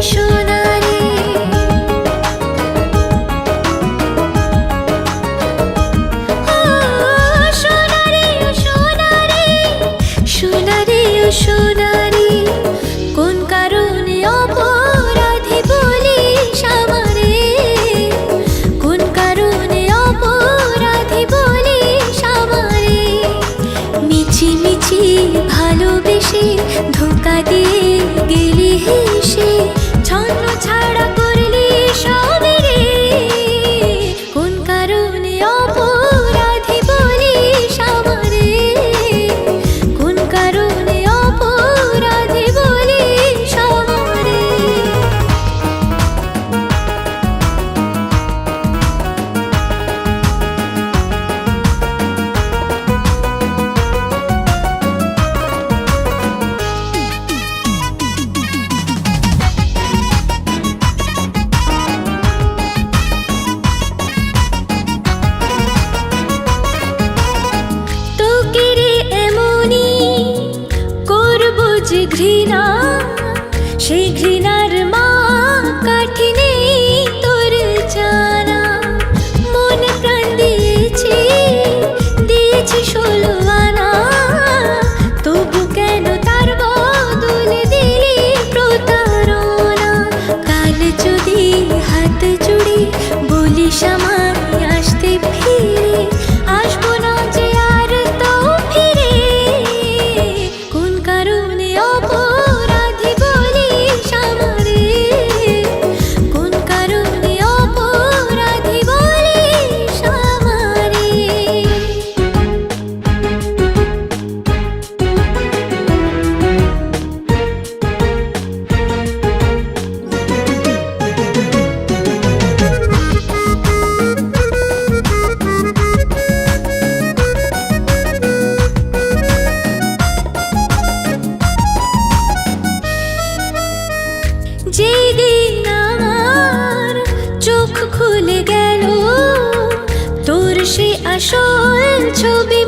সোনারে। ও সোনারে ও সোনারে, সোনারে ও সোনারে, কোন কারণে অপরাধী বলিস আমারে, কোন কারণে অপরাধী বলিস আমারে। মিছি মিছি ভালোবেসে ধোঁকা দিয়ে গেলি হেসে, ছন্ন ছাড়া করলি সবে রে, কোন কারণে অপরাধী বলিস আমারে, কোন কারণে অপরাধী বলিস আমারে। তোকে রে এমনই করবো যে ঘৃণা, সেই ঘৃণার মা কাঠি নেই তোর জানা। মন প্রাণ দিয়েছি, দিয়েছি 16 আনা, তবু কেন তার বদলে দিলি প্রতারণা। কাল যদি হাত জুড়ে বলিস আমায় আসতে ফিরে, আসবো না যে আর তো ফিরে, কোন কারণে অপরাধী বলিস আমারে, কোন কারণে অপরাধী বলিস আমারে। যেদিন আমার চোখ খুলে গেল, তোর সে আসল ছবি